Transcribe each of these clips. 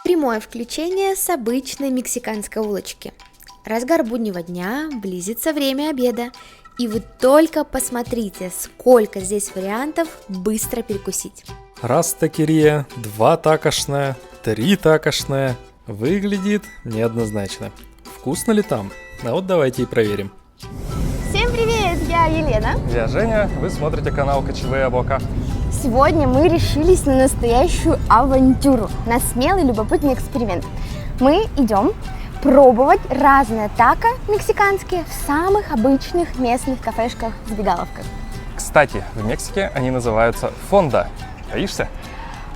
Прямое включение с обычной мексиканской улочки. Разгар буднего дня, близится время обеда, и вы только посмотрите, сколько здесь вариантов быстро перекусить. Раз такерия, два такошная, три такошная. Выглядит неоднозначно. Вкусно ли там? А вот давайте и проверим. Всем привет, я Елена. Я Женя, вы смотрите канал Кочевые Облака. Сегодня мы решились на настоящую авантюру, на смелый любопытный эксперимент. Мы идем пробовать разные тако мексиканские в самых обычных местных кафешках-забегаловках. Кстати, в Мексике они называются фонда. Боишься?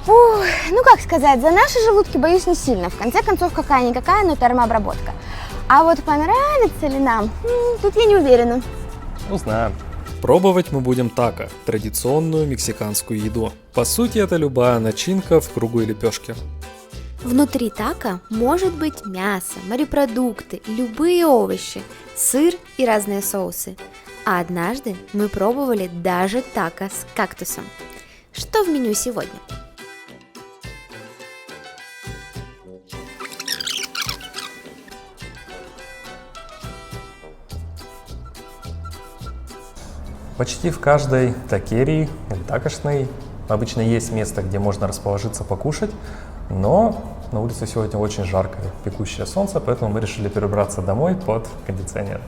Ух, ну как сказать, за наши желудки боюсь не сильно. В конце концов, какая-никакая, но термообработка. А вот понравится ли нам, тут я не уверена. Узнаем. Пробовать мы будем тако, традиционную мексиканскую еду. По сути, это любая начинка в круглой лепешке. Внутри тако может быть мясо, морепродукты, любые овощи, сыр и разные соусы. А однажды мы пробовали даже тако с кактусом. Что в меню сегодня? Почти в каждой такерии или такошной обычно есть место, где можно расположиться покушать, но на улице сегодня очень жаркое, пекущее солнце, поэтому мы решили перебраться домой под кондиционер.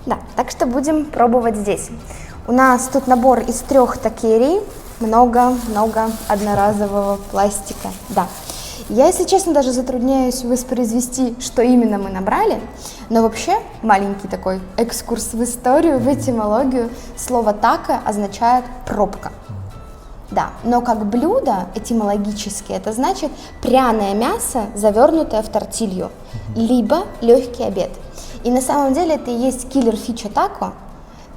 Да, так что будем пробовать здесь. У нас тут набор из 3 такерий, много одноразового пластика, да. Я, если честно, даже затрудняюсь воспроизвести, что именно мы набрали, но вообще маленький такой экскурс в историю, в этимологию. Слово «тако» означает «пробка». Да, но как блюдо этимологически это значит пряное мясо, завернутое в тортилью, либо легкий обед. И на самом деле это и есть киллер-фича тако,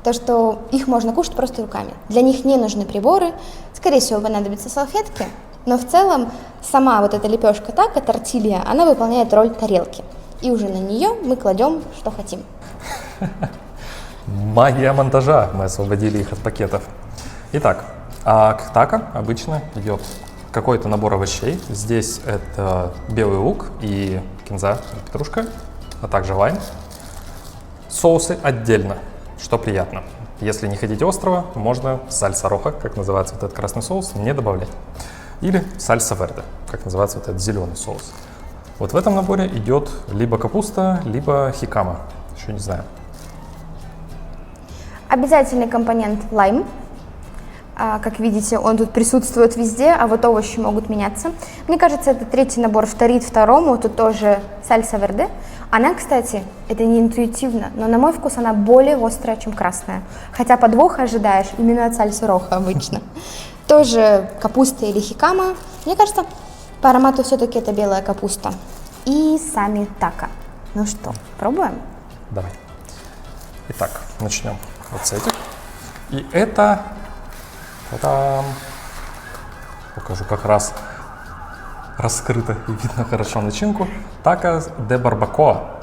то, что их можно кушать просто руками. Для них не нужны приборы, скорее всего понадобятся салфетки, но в целом сама вот эта лепешка тако, тортилья, она выполняет роль тарелки. И уже на нее мы кладем, что хотим. Магия монтажа, мы освободили их от пакетов. Итак, к тако обычно идет какой-то набор овощей. Здесь это белый лук и кинза, петрушка, а также лайм. Соусы отдельно, что приятно. Если не хотите острого, можно сальса роха, как называется вот этот красный соус, не добавлять. Или сальса верде, как называется вот этот зеленый соус. Вот в этом наборе идет либо капуста, либо хикама, еще не знаю. Обязательный компонент лайм. Как видите, он тут присутствует везде, а вот овощи могут меняться. Мне кажется, это третий набор вторит второму, тут тоже сальса верде. Она, кстати, это не интуитивно, но на мой вкус она более острая, чем красная. Хотя подвох ожидаешь именно от сальсы роха обычно. Тоже капуста или хикама. Мне кажется, по аромату все-таки это белая капуста. И сами тако. Ну что, пробуем? Давай. Итак, начнем вот с этих. И это... Та-дам! Покажу как раз раскрыто и видно хорошо начинку. Тако де барбакоа.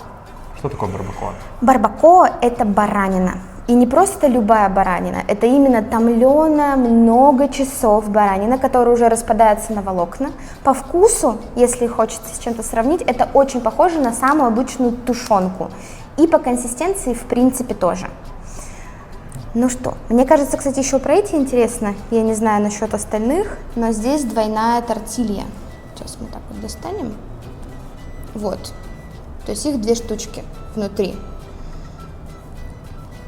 Что такое барбакоа? Барбакоа – это баранина. И не просто любая баранина, это именно томленая много часов баранина, которая уже распадается на волокна. По вкусу, если хочется с чем-то сравнить, это очень похоже на самую обычную тушенку. И по консистенции, в принципе, тоже. Ну что, мне кажется, кстати, еще про эти интересно. Я не знаю насчет остальных, но здесь двойная тортилья. Сейчас мы так вот достанем. Вот. То есть их 2 штучки внутри.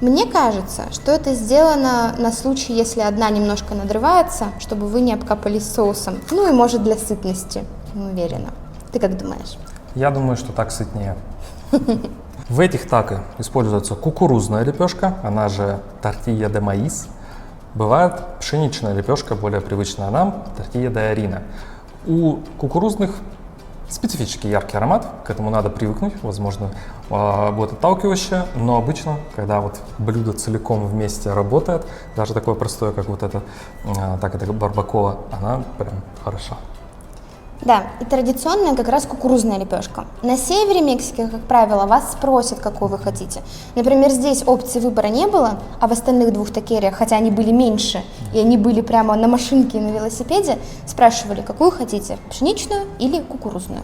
Мне кажется, что это сделано на случай, если одна немножко надрывается, чтобы вы не обкапались соусом. Ну и может для сытности, не уверена. Ты как думаешь? Я думаю, что так сытнее. В этих тако используется кукурузная лепешка, она же тортилья де маис. Бывает пшеничная лепешка, более привычная нам, тортилья де арина. У кукурузных специфический яркий аромат, к этому надо привыкнуть, возможно, будет отталкивающе, но обычно, когда вот блюдо целиком вместе работает, даже такое простое, как вот это, так это барбакоа, она прям хороша. Да, и традиционная как раз кукурузная лепешка. На севере Мексики, как правило, вас спросят, какую вы хотите. Например, здесь опции выбора не было, а в остальных двух такериях, хотя они были меньше, и они были прямо на машинке и на велосипеде, спрашивали, какую хотите, пшеничную или кукурузную.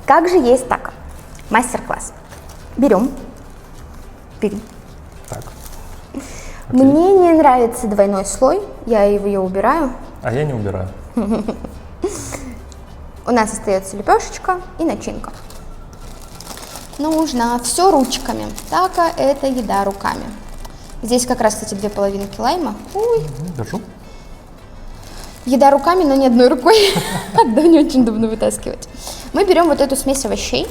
Как же есть тако? Мастер-класс. Берем. Так. Мне не нравится двойной слой, я ее убираю. А я не убираю. У нас остается лепешечка и начинка. Нужно все ручками. Тако – это еда руками. Здесь как раз, кстати, 2 половинки лайма. Ой. Держу. Еда руками, но не одной рукой. Одну не очень удобно вытаскивать. Мы берем вот эту смесь овощей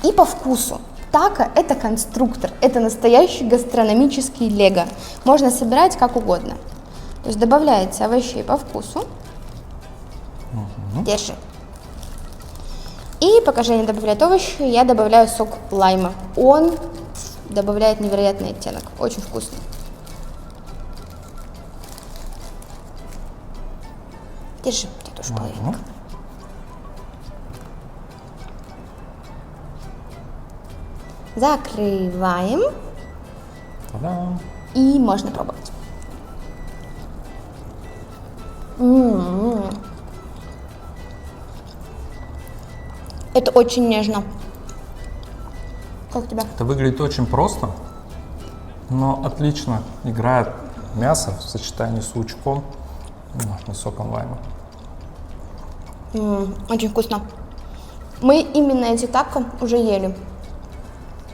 и по вкусу. Тако – это конструктор, это настоящий гастрономический лего. Можно собирать как угодно. То есть добавляется овощей по вкусу. Держи. И пока Женя добавляет овощи, я добавляю сок лайма. Он добавляет невероятный оттенок. Очень вкусный. Держи, у тебя тоже половинка. Закрываем. Та-дам. И можно пробовать. Это очень нежно. Как у тебя? Это выглядит очень просто, но отлично играет мясо в сочетании с лучком и соком лайма. Очень вкусно. Мы именно эти тако уже ели.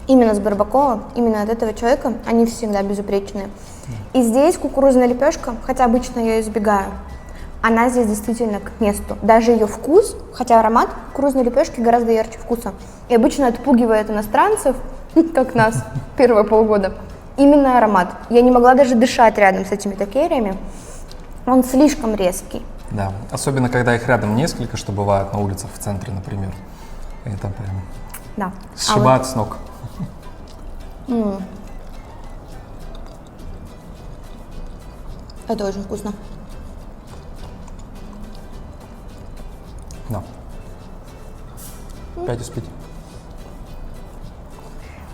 Именно с Барбакоа, именно от этого человека, они всегда безупречные. И здесь кукурузная лепешка, хотя обычно я ее избегаю, она здесь действительно к месту. Даже ее вкус, хотя аромат кукурузной лепешки гораздо ярче вкуса. И обычно отпугивает иностранцев, как нас, первые полгода, именно аромат. Я не могла даже дышать рядом с этими такериями. Он слишком резкий. Да, особенно когда их рядом несколько, что бывает на улицах в центре, например. Это прям Да. сшибает с ног. Это очень вкусно. Да. 5 из 5.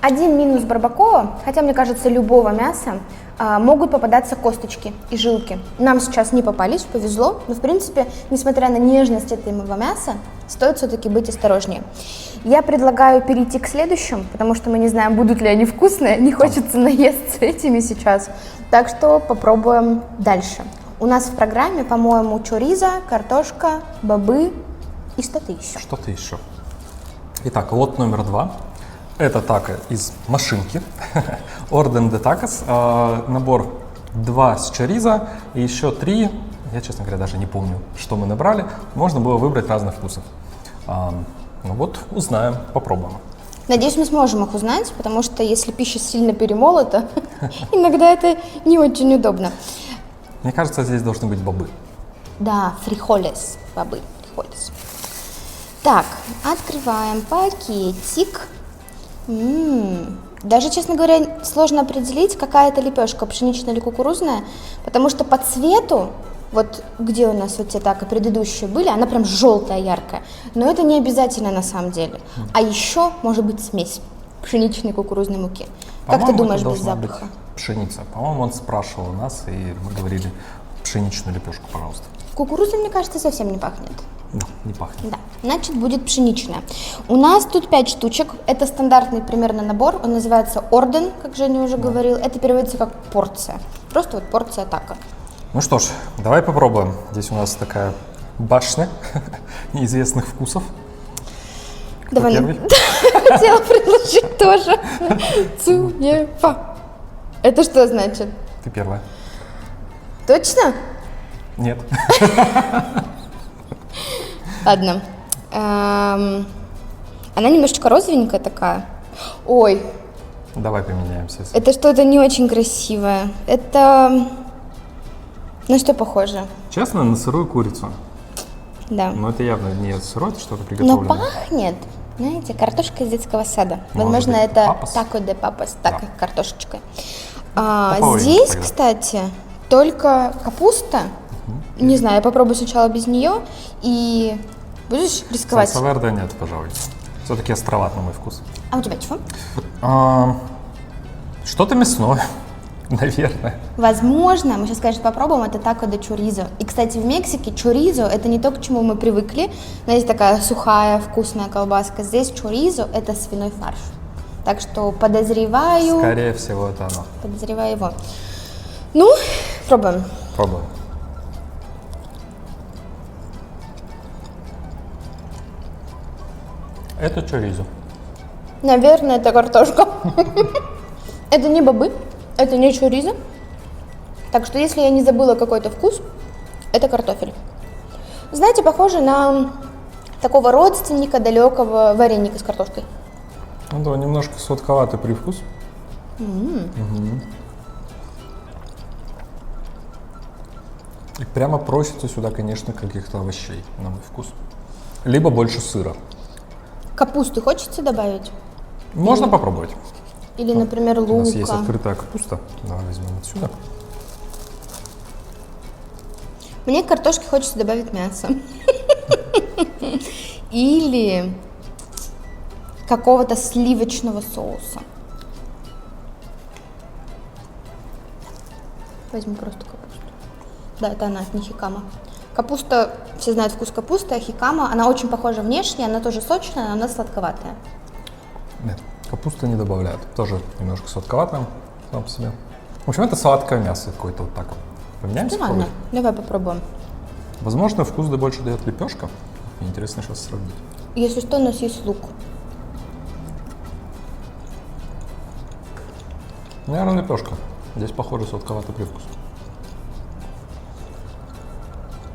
Один минус барбакоа, хотя мне кажется, любого мяса, могут попадаться косточки и жилки. Нам сейчас не попались, повезло, но в принципе, несмотря на нежность этого мяса, стоит все-таки быть осторожнее. Я предлагаю перейти к следующим, потому что мы не знаем, будут ли они вкусные, не хочется наесться этими сейчас. Так что попробуем дальше. У нас в программе, по-моему, чоризо, картошка, бобы и что-то еще. Что-то еще. Итак, лот номер 2. Это тако из машинки. Orden de Tacos. Набор 2 с чоризо и еще 3. Я, честно говоря, даже не помню, что мы набрали. Можно было выбрать разных вкусов. Ну вот, узнаем, попробуем. Надеюсь, мы сможем их узнать, потому что если пища сильно перемолота, иногда это не очень удобно. Мне кажется, здесь должны быть бобы. Да, фрихолес, бобы, фрихолес. Так, открываем пакетик. Даже, честно говоря, сложно определить, какая это лепешка, пшеничная или кукурузная, потому что по цвету, вот где у нас вот те тако предыдущие были, она прям желтая, яркая, но это не обязательно на самом деле. А еще может быть смесь пшеничной и кукурузной муки. Как ты думаешь, без запаха? Пшеница. По-моему, он спрашивал нас, и мы говорили пшеничную лепешку, пожалуйста. Кукуруза, мне кажется, совсем не пахнет. Да, не пахнет. Да, значит, будет пшеничная. У нас тут 5 штучек. Это стандартный примерно набор. Он называется Orden, как Женя уже говорил. Это переводится как порция. Просто вот порция тако. Ну что ж, давай попробуем. Здесь у нас такая башня неизвестных вкусов. Кто Давай. первый? Хотела предложить тоже. Цуефа. Это что значит? Ты первая. Точно? Нет. Ладно. Она немножечко розовенькая такая. Ой, Давай поменяемся. это что-то не очень красивое. Это... На что похоже? Честно, на сырую курицу. Да. Но это явно не сырое, это что-то Но приготовленное. пахнет, знаете, картошка из детского сада. Может Возможно, быть, это папас? тако де папас, так, Да. картошечкой. Попробуем Здесь, тогда. кстати, только капуста Не знаю, я попробую сначала без нее и будешь рисковать? Сальса верде нет, пожалуй. Все-таки островат на мой вкус. А у тебя чего? Что-то мясное, наверное. Возможно, мы сейчас, конечно, попробуем, это тако де чоризо. И, кстати, в Мексике чоризо – это не то, к чему мы привыкли. Знаете, такая сухая, вкусная колбаска. Здесь чоризо – это свиной фарш. Так что подозреваю… Скорее всего, это оно. Подозреваю его. Ну, пробуем. Пробуем. Это чоризо. Наверное, это картошка. Это не бобы, это не чоризо. Так что, если я не забыла какой-то вкус, это картофель. Знаете, похоже на такого родственника далекого вареника с картошкой. Ну да, немножко сладковатый привкус. Мгм. И прямо просится сюда, конечно, каких-то овощей, на мой вкус. Либо больше сыра. Капусты хочется добавить? Можно попробовать. Или, например, лука? У нас есть открытая капуста. Давай возьмем отсюда. Мне к картошке хочется добавить мясо. Или какого-то сливочного соуса. Возьму просто капусту. Да, это она, не хикама. Капуста, все знают вкус капусты, а хикама, она очень похожа внешне, она тоже сочная, но она сладковатая. Нет, капусту не добавляют. Тоже немножко сладковатая сам по себе. В общем, это сладкое мясо какое-то вот так вот. Поменяемся? Ну ладно, попробуем? давай попробуем. Возможно, вкус да больше дает лепешка. Мне интересно сейчас сравнить. Если что, у нас есть лук. Наверное, лепешка. Здесь, похоже, сладковатый привкус.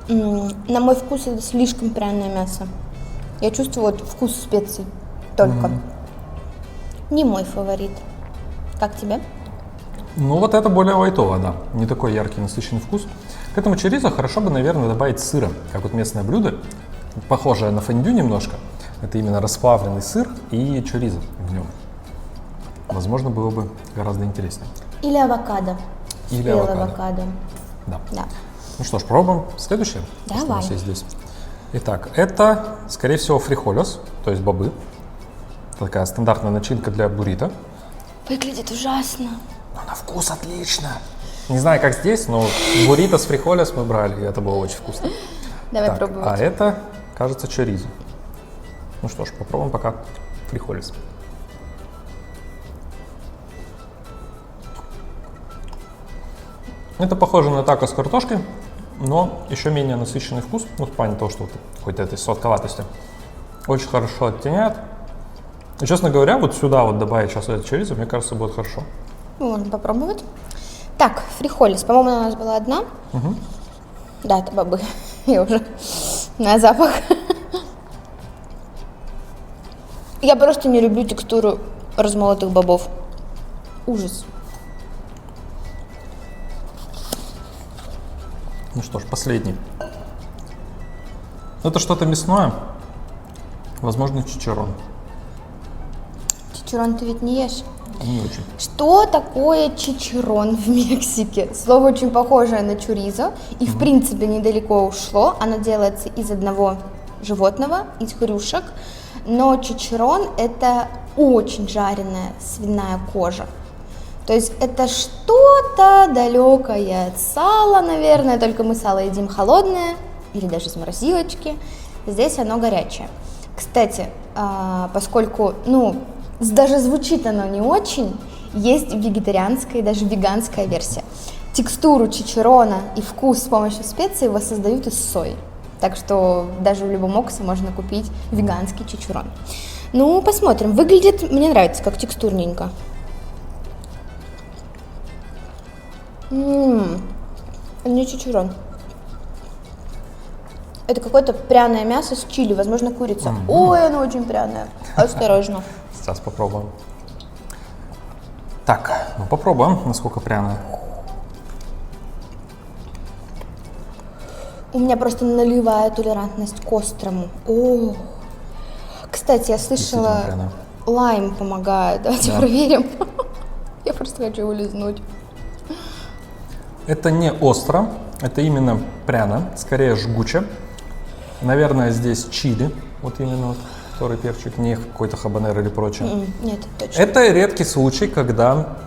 На мой вкус это слишком пряное мясо. Я чувствую вот вкус специй только. Не мой фаворит. Как тебе? Ну, вот это более лайтово, да. Не такой яркий, насыщенный вкус. К этому чоризо хорошо бы, наверное, добавить сыра, как вот местное блюдо, похожее на фондю немножко. Это именно расплавленный сыр и чоризо в нем. Возможно, было бы гораздо интереснее. Или авокадо. Или Спелое авокадо. Да. Да. Ну что ж, пробуем следующее. Давай. Что у нас есть здесь. Итак, это, скорее всего, фрихолес, то есть бобы. Такая стандартная начинка для буррито. Выглядит ужасно. Но на вкус отлично. Не знаю, как здесь, но буррито с фрихолес мы брали, и это было очень вкусно. Давай Так, пробовать. а это, кажется, чоризо. Ну что ж, попробуем пока фрихолес. Это похоже на тако с картошкой, но еще менее насыщенный вкус, ну, в плане того, что вот какой-то этой сладковатости. Очень хорошо оттеняет. И, честно говоря, вот сюда вот добавить сейчас это чоризо, мне кажется, будет хорошо. Можно попробовать. Так, фрихолис. По-моему, у нас была одна. Да, это бобы. Я уже на запах. Я просто не люблю текстуру размолотых бобов. Ужас. Ну что ж, последний. Это что-то мясное, возможно, чичерон. Чичерон ты ведь не ешь? Не очень. Что такое чичерон в Мексике? Слово очень похожее на чоризо и, в принципе, недалеко ушло. Оно делается из одного животного, из хрюшек. Но чичерон – это очень жареная свиная кожа. То есть это что-то далекое от сала, наверное, только мы сало едим холодное или даже из морозилочки. Здесь оно горячее. Кстати, поскольку, даже звучит оно не очень, есть вегетарианская и даже веганская версия. Текстуру чичерона и вкус с помощью специй воссоздают из сои. Так что даже в любом оксе можно купить веганский чичерон. Ну, посмотрим. Выглядит, мне нравится, как текстурненько. Не чичерон. Это какое-то пряное мясо с чили, возможно, курица. Ой, оно очень пряное. Осторожно. Сейчас попробуем. Так, ну попробуем, насколько пряное. У меня просто нулевая толерантность к острому. О, кстати, я слышала, Действительно пряное. лайм помогает. Давайте проверим. Я просто хочу его лизнуть. Это не остро, Это именно пряно, скорее жгуче. Наверное, здесь чили, вот именно вот, который перчик, не какой-то хабанер или прочее. Нет, точно. Это редкий случай, когда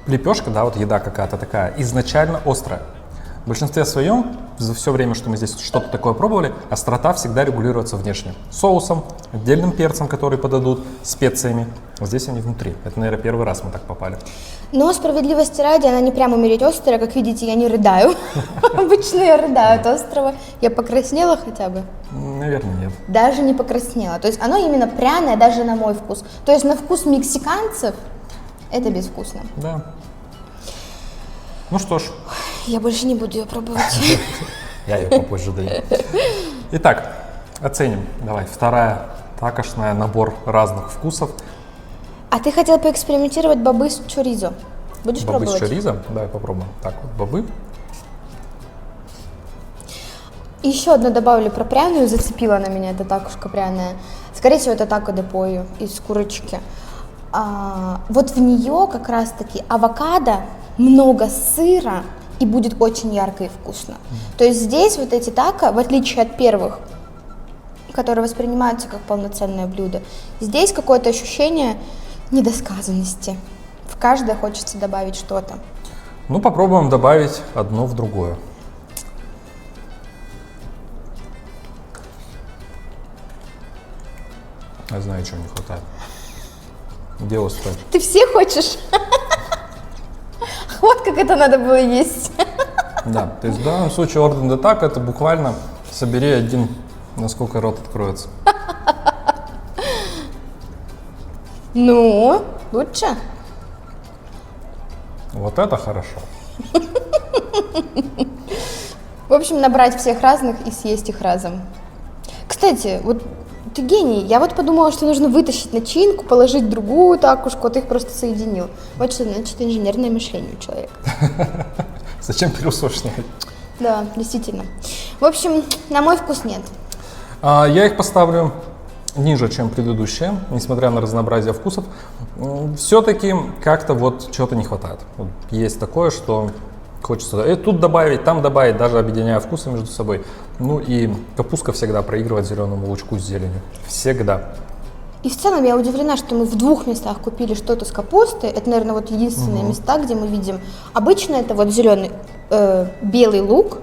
лепешка, да, вот еда какая-то такая, изначально острая. В большинстве своем, за все время, что мы здесь что-то такое пробовали, острота всегда регулируется внешне. Соусом, отдельным перцем, который подадут, специями. Вот здесь они внутри. Это, наверное, первый раз мы так попали. Но справедливости ради, она не прямо умереть острая, как видите, я не рыдаю. Обычно я рыдаю от острого. Я покраснела хотя бы? Наверное, нет. Даже не покраснела. То есть оно именно пряное даже на мой вкус. То есть на вкус мексиканцев это безвкусно. Да. Ну что ж. Я больше не буду ее пробовать. Я ее попозже даю. Итак, оценим. Давай, вторая такошная, набор разных вкусов. А ты хотел поэкспериментировать бобы с чоризо. Будешь Бобы пробовать? с чоризо. Давай попробуем. Так, вот бобы. Еще одно добавлю про пряную, зацепила на меня эта такушка пряная. Скорее всего, это тако де полlo из курочки. Вот в нее как раз-таки авокадо, много сыра и будет очень ярко и вкусно. То есть здесь вот эти тако, в отличие от первых, которые воспринимаются как полноценное блюдо, здесь какое-то ощущение недосказанности. В каждое хочется добавить что-то. Ну, попробуем добавить одно в другое. Я знаю, чего не хватает. Где острое? Ты все хочешь? Вот как это надо было есть. Да, то есть в данном случае орден де тако это буквально собери один, насколько рот откроется. Ну, лучше? Вот это хорошо. В общем, набрать всех разных и съесть их разом. Кстати, вот ты гений. Я вот подумала, что нужно вытащить начинку, положить в другую такушку, а ты их просто соединил. Вот что значит инженерное мышление у человека. Зачем переусложнять? Да, действительно. В общем, на мой вкус нет. Я их поставлю ниже, чем предыдущие, несмотря на разнообразие вкусов. Все-таки как-то вот чего-то не хватает. Вот есть такое, что хочется тут добавить, там добавить, даже объединяя вкусы между собой. Ну и капустка всегда проигрывает зеленому лучку с зеленью. Всегда. И в целом я удивлена, что мы в двух местах купили что-то с капустой. Это, наверное, вот единственные места, где мы видим. Обычно это вот зеленый, белый лук,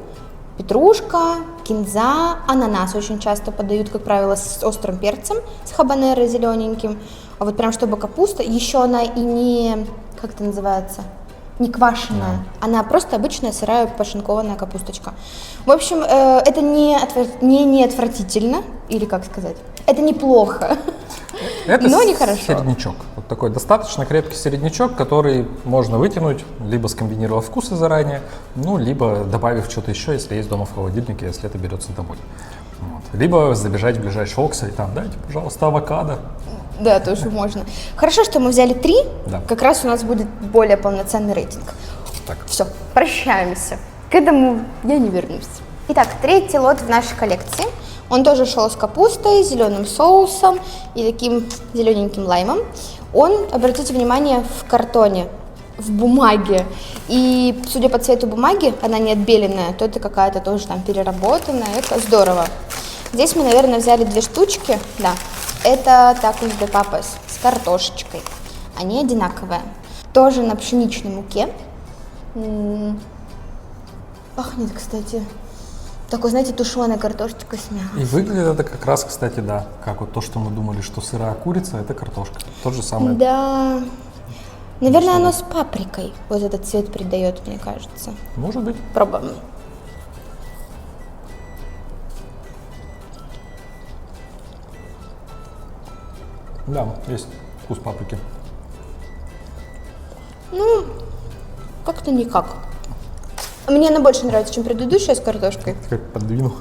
петрушка, кинза, ананас очень часто подают, как правило, с острым перцем, с хабанеро зелененьким. А вот прям чтобы капуста, еще она и не, как это называется, не квашеная, она просто обычная сырая пошинкованная капусточка. В общем, это не отвратительно, или как сказать, это неплохо, Это но нехорошо. середнячок. Вот такой достаточно крепкий середнячок, который можно вытянуть, либо скомбинировав вкусы заранее, ну, либо добавив что-то еще, если есть дома в холодильнике, если это берется домой. Вот. Либо забежать в ближайший Окса и там, дайте, пожалуйста, авокадо. Да, тоже можно. Хорошо, что мы взяли 3, Да. как раз у нас будет более полноценный рейтинг. Так. Все, прощаемся. К этому я не вернусь. Итак, третий лот в нашей коллекции. Он тоже шел с капустой, зеленым соусом и таким зелененьким лаймом. Он, обратите внимание, в картоне, в бумаге. И судя по цвету бумаги, она не отбеленная, то это какая-то тоже там переработанная. Это здорово. Здесь мы, наверное, взяли 2 штучки. Да, это такос де папас с картошечкой. Они одинаковые. Тоже на пшеничной муке. Пахнет, кстати, такой, знаете, тушеная картошечка с мясом. И выглядит это как раз, кстати, да, как вот то, что мы думали, что сырая курица, это картошка. Тот же самый. Да. Наверное, оно с паприкой. Вот этот цвет придает, мне кажется. Может быть. Пробуем. Да, есть вкус паприки. Ну, как-то никак. Мне она больше нравится, чем предыдущая с картошкой. Как подвинул.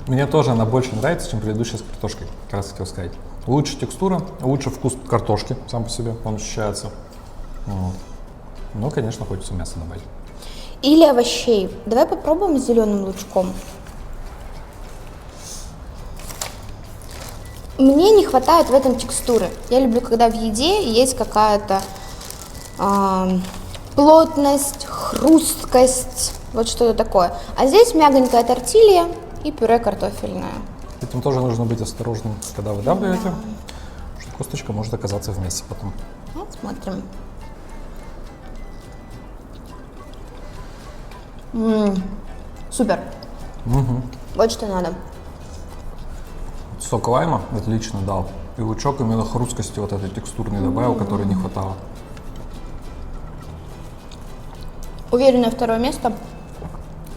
Мне тоже она больше нравится, чем предыдущая с картошкой. Как раз хотел сказать. Лучше текстура, лучше вкус картошки сам по себе, он ощущается. Вот. Ну, конечно, хочется мясо добавить. Или овощей. Давай попробуем с зеленым лучком. Мне не хватает в этом текстуры. Я люблю, когда в еде есть какая-то плотность, хрусткость, Вот что-то такое. А здесь мягонькая тортилья и пюре картофельное. Этим тоже нужно быть осторожным, когда выдавливаете, что косточка может оказаться вместе потом. Вот, смотрим. Супер. Вот что надо. Сок лайма отлично дал. И лучок именно хрусткости вот этой текстурной добавил, которой не хватало. Уверенное второе место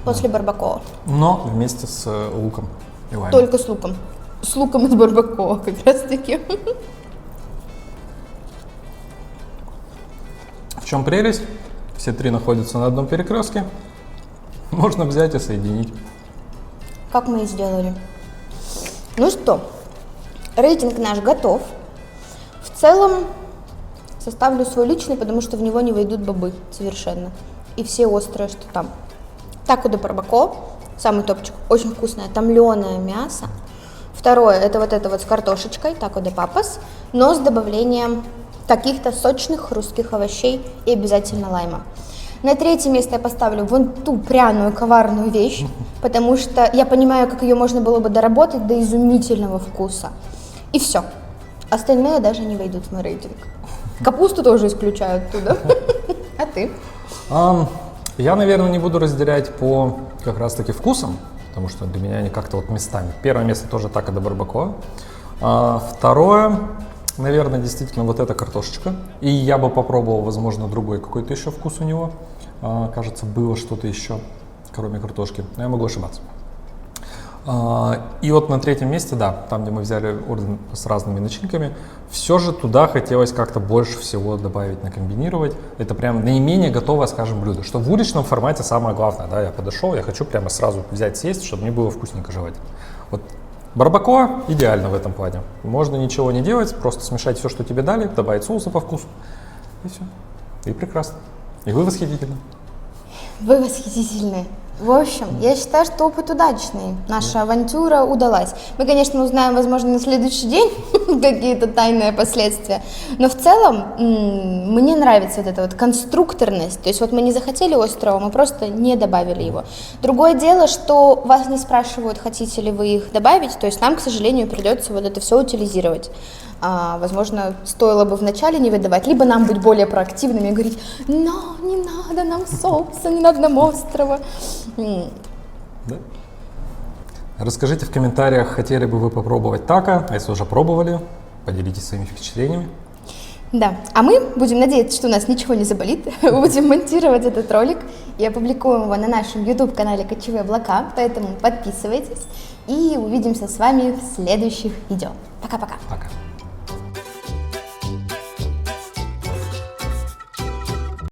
после барбакоа. Но вместе с луком и лаймом. Только с луком. С луком из барбакоа как раз таки. В чем прелесть? Все три находятся на одном перекрестке. Можно взять и соединить. Как мы и сделали. Ну что, рейтинг наш готов. В целом составлю свой личный, потому что в него не войдут бобы совершенно. И все острые, что там. Тако де барбакоа, самый топчик, очень вкусное, томленое мясо. Второе, это вот с картошечкой, тако де папас, но с добавлением каких-то сочных хрустких овощей и обязательно лайма. На третье место я поставлю вон ту пряную коварную вещь, потому что я понимаю, как ее можно было бы доработать до изумительного вкуса. И все. Остальные даже не войдут в мой рейтинг. Капусту тоже исключаю оттуда. А ты? Я, наверное, не буду разделять по как раз-таки вкусам, потому что для меня они как-то вот местами. Первое место тоже тако де барбакоа. Второе, наверное, действительно вот эта картошечка. И я бы попробовал, возможно, другой какой-то еще вкус у него. Кажется, было что-то еще, кроме картошки. Но я могу ошибаться. И вот на третьем месте, да, там, где мы взяли орден с разными начинками, все же туда хотелось как-то больше всего добавить, накомбинировать. Это прям наименее готовое, скажем, блюдо. Что в уличном формате самое главное, да, я подошел, я хочу прямо сразу взять, съесть, чтобы мне было вкусненько жевать. Вот барбакоа идеально в этом плане. Можно ничего не делать, просто смешать все, что тебе дали, добавить соуса по вкусу, и все. И прекрасно. И вы восхитительны. Вы восхитительны. В общем, я считаю, что опыт удачный. Наша авантюра удалась. Мы, конечно, узнаем, возможно, на следующий день какие-то тайные последствия. Но в целом мне нравится вот эта вот конструкторность. То есть вот мы не захотели острова, мы просто не добавили его. Другое дело, что вас не спрашивают, хотите ли вы их добавить. То есть нам, к сожалению, придется вот это все утилизировать. Возможно, стоило бы вначале не выдавать, либо нам быть более проактивными и говорить: но не надо нам соуса, не надо нам острова. Да. Расскажите в комментариях, хотели бы вы попробовать тако, а если уже пробовали, поделитесь своими впечатлениями. Да, а мы будем надеяться, что у нас ничего не заболит, будем монтировать этот ролик и опубликуем его на нашем YouTube-канале «Кочевые облака», поэтому подписывайтесь и увидимся с вами в следующих видео. Пока-пока. Пока.